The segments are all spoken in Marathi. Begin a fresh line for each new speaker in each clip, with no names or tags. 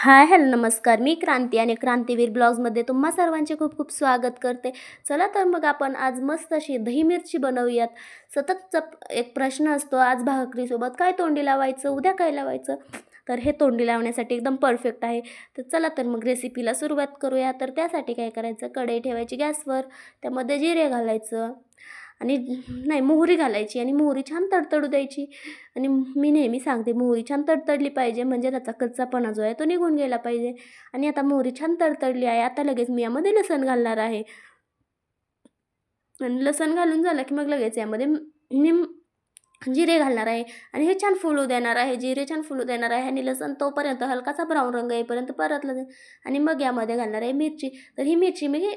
हाय हॅलो नमस्कार. मी क्रांती आणि क्रांतीवीर ब्लॉग्समध्ये तुम्हा सर्वांचे खूप खूप स्वागत करते. चला तर मग आपण आज मस्त अशी दही मिरची बनवूयात. सततचा एक प्रश्न असतो, आज भाकरीसोबत काय तोंडी लावायचं, उद्या काय लावायचं. तर हे तोंडी लावण्यासाठी एकदम परफेक्ट आहे. तर चला तर मग रेसिपीला सुरुवात करूया. तर त्यासाठी काय करायचं, कढई ठेवायची गॅसवर, त्यामध्ये जिरे घालायचं आणि नाही मोहरी घालायची आणि मोहरी छान तडतडू द्यायची. आणि मी नेहमी सांगते मोहरी छान तडतडली पाहिजे, म्हणजे त्याचा कच्चापणा जो आहे तो निघून गेला पाहिजे. आणि आता मोहरी छान तडतडली आहे, आता लगेच मी यामध्ये लसण घालणार आहे. आणि लसण घालून झालं की मग लगेच यामध्ये निम जिरे घालणार आहे आणि हे छान फुलू देणार आहे. जिरे छान फुलू देणार आहे आणि लसण तोपर्यंत हलकासा ब्राऊन रंग येईपर्यंत परतलं जाईल. आणि मग यामध्ये घालणार आहे मिरची. तर ही मिरची मी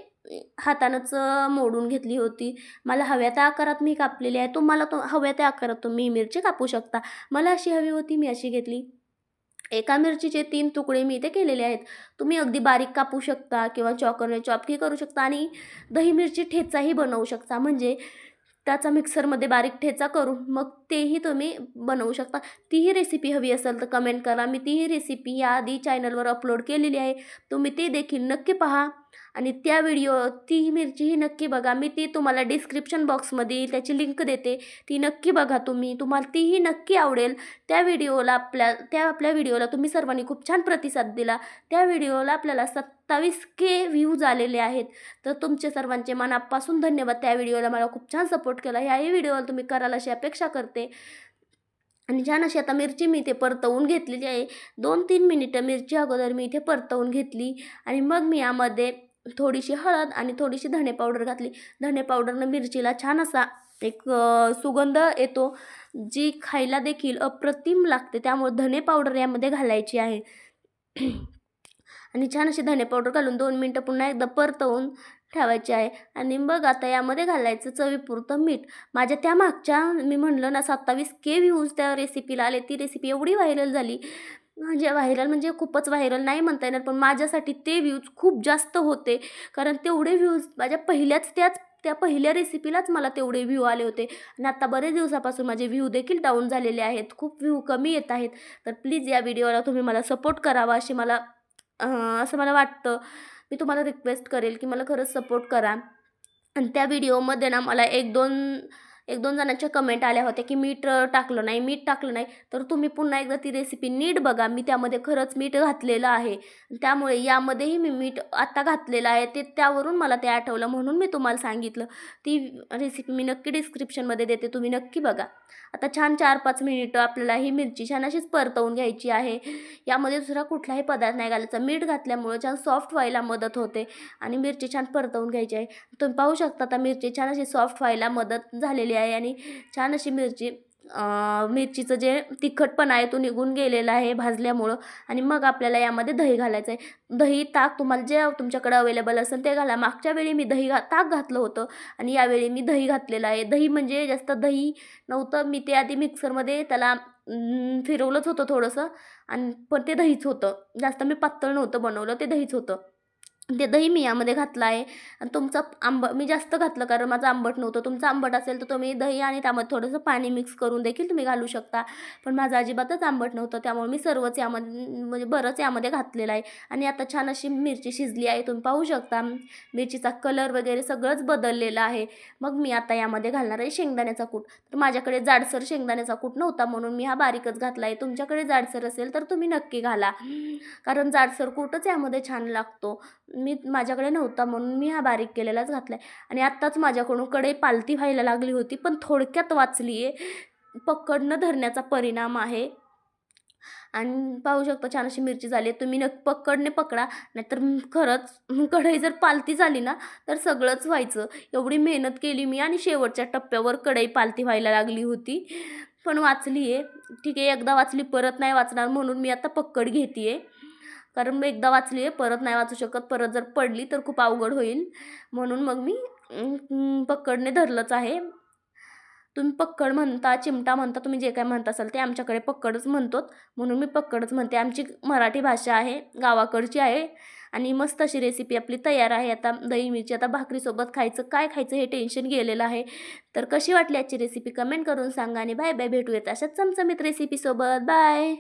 हातानंच मोडून घेतली होती. मला हव्या त्या आकारात मी कापलेली आहे. तुम्हाला हव्या त्या आकारात तुम्ही ही मिरची कापू शकता. मला अशी हवी होती, मी अशी घेतली. एका मिरचीचे 3 तुकडे मी इथे केलेले आहेत. तुम्ही अगदी बारीक कापू शकता किंवा चॉपरने चॉपही करू शकता आणि दही मिरची ठेचाही बनवू शकता. म्हणजे त्याचा मिक्सरमध्ये बारीक ठेचा करून मग तेही तुम्ही बनवू शकता. तीही रेसिपी हवी असेल तर कमेंट करा. मी तीही रेसिपी याआधी चॅनलवर अपलोड केलेली आहे. तुम्ही ती देखील नक्की पहा आणि ती मिरचीही नक्की बघा. मी ती तुम्हाला डिस्क्रिप्शन बॉक्समध्ये त्याची लिंक देते. ती नक्की बघा तुम्ही. तुम्हाला तीही नक्की आवडेल. आपल्या व्हिडिओला तुम्ही सर्वांनी खूप छान प्रतिसाद दिला. त्या व्हिडिओला आपल्याला 27K व्ह्यूज आलेले आहेत. तर तुमचे सर्वांचे मनापासून धन्यवाद. त्या व्हिडिओला मला खूप छान सपोर्ट केला. ह्याही व्हिडिओला तुम्ही कराल अशी अपेक्षा करते. आणि छान अशी आता मिरची मी इथे परतवून घेतलेली आहे. 2-3 मिनिटं मिरची अगोदर मी इथे परतवून घेतली आणि मग मी यामध्ये थोडीशी हळद आणि थोडीशी धणे पावडर घातली. धणे पावडरनं मिरचीला छान असा एक सुगंध येतो, जी खायला देखील अप्रतिम लागते. त्यामुळे धणे पावडर यामध्ये घालायची आहे. आणि छान अशी धणे पावडर घालून 2 मिनिटं पुन्हा एकदा परतवून ठेवायची आहे. आणि मग आता यामध्ये घालायचं चवीपुरतं मीठ. माझ्या त्या मागच्या मी म्हणलं ना 27K व्ह्यूज त्या रेसिपीला आले. ती रेसिपी एवढी व्हायरल झाली, म्हणजे खूपच व्हायरल नाही म्हणता येणार, पण माझ्यासाठी ते व्ह्यूज खूप जास्त होते. कारण तेवढे व्ह्यूज माझ्या त्या पहिल्या रेसिपीलाच मला तेवढे व्ह्यू आले होते. आणि आता बरेच दिवसापासून माझे व्ह्यू देखील डाऊन झालेले आहेत. खूप व्ह्यू कमी येत आहेत. तर प्लीज या व्हिडिओला तुम्ही मला सपोर्ट करावा असं मला वाटतं. मी तुम्हाला रिक्वेस्ट करेल की मला खरंच सपोर्ट करा. आणि त्या व्हिडिओमध्ये ना मला एक दोन जणांच्या कमेंट आल्या होत्या की मीठ टाकलं नाही. तर तुम्ही पुन्हा एकदा ती रेसिपी नीट बघा. मी त्यामध्ये खरंच मीठ घातलेलं आहे. त्यामुळे यामध्येही मी मीठ आता घातलेलं आहे. त्यावरून मला ते आठवलं, म्हणून मी तुम्हाला सांगितलं. ती रेसिपी मी नक्की डिस्क्रिप्शनमध्ये देते, तुम्ही नक्की बघा. आता छान 4-5 मिनिटं आपल्याला ही मिरची छान अशीच परतवून घ्यायची आहे. यामध्ये दुसरा कुठलाही पदार्थ नाही घालायचा. मीठ घातल्यामुळे छान सॉफ्ट व्हायला मदत होते आणि मिरची छान परतवून घ्यायची आहे. तुम्ही पाहू शकता आता मिरची छान अशी सॉफ्ट व्हायला मदत झालेली आहे आणि छान अशी मिरचीचं जे तिखटपणा आहे तो निघून गेलेला आहे भाजल्यामुळं. आणि मग आपल्याला यामध्ये दही घालायचं आहे. दही, ताक तुम्हाला जे तुमच्याकडे अवेलेबल असेल ते घाला. मागच्या वेळी मी ताक घातलं होतं आणि यावेळी मी दही घातलेलं आहे. दही म्हणजे जास्त दही नव्हतं, मी ते आधी मिक्सरमध्ये त्याला फिरवलंच होतं थोडंसं. पण ते दहीच होतं. जास्त मी पातळ नव्हतं बनवलं, ते दहीच होतं. ते दही मी यामध्ये घातलं आहे. आणि मी जास्त घातलं कारण माझं आंबट नव्हतं. तुमचं आंबट असेल तर तुम्ही दही आणि त्यामध्ये थोडंसं पाणी मिक्स करून देखील तुम्ही घालू शकता. पण माझं अजिबातच आंबट नव्हतं, त्यामुळे मी सर्वच यामध्ये म्हणजे बरंच यामध्ये घातलेलं आहे. आणि आता छान अशी मिरची शिजली आहे. तुम्ही पाहू शकता मिरचीचा कलर वगैरे सगळंच बदललेलं आहे. मग मी आता यामध्ये घालणार आहे शेंगदाण्याचा कूट. तर माझ्याकडे जाडसर शेंगदाण्याचा कूट नव्हता, म्हणून मी हा बारीकच घातला आहे. तुमच्याकडे जाडसर असेल तर तुम्ही नक्की घाला, कारण जाडसर कूटच यामध्ये छान लागतो. माझ्याकडे नव्हता म्हणून मी हा बारीक केलेलाच घातला आहे. आणि आत्ताच माझ्याकडून कढई पालती व्हायला लागली होती, पण थोडक्यात वाचली आहे. पकडणं धरण्याचा परिणाम आहे. आणि पाहू शकता छान अशी मिरची झाली आहे. तुम्ही पकडणे पकडा, नाहीतर खरंच कढई जर पालती झाली ना तर सगळंच व्हायचं. एवढी मेहनत केली मी आणि शेवटच्या टप्प्यावर कढई पालती व्हायला लागली होती, पण वाचली आहे. ठीक आहे, एकदा वाचली परत नाही वाचणार, म्हणून मी आता पकड घेते आहे. कारण मी एकदा वाचली आहे, परत नाही वाचू शकत. परत जर पडली तर खूप अवघड होईल, म्हणून मग मी पकडणे धरलंच आहे. तुम्ही पक्कड म्हणता, चिमटा म्हणता, तुम्ही जे काय म्हणता असाल ते. आमच्याकडे पक्कडच म्हणतो, म्हणून मी पक्कडच म्हणते. आमची मराठी भाषा आहे, गावाकडची आहे. आणि मस्त अशी रेसिपी आपली तयार आहे. आता दही मिरची आता भाकरीसोबत काय खायचं हे टेन्शन गेलेलं आहे. तर कशी वाटली आजची रेसिपी कमेंट करून सांगा. आणि बाय बाय, भेटूयात अशाच चमचमीत रेसिपीसोबत. बाय.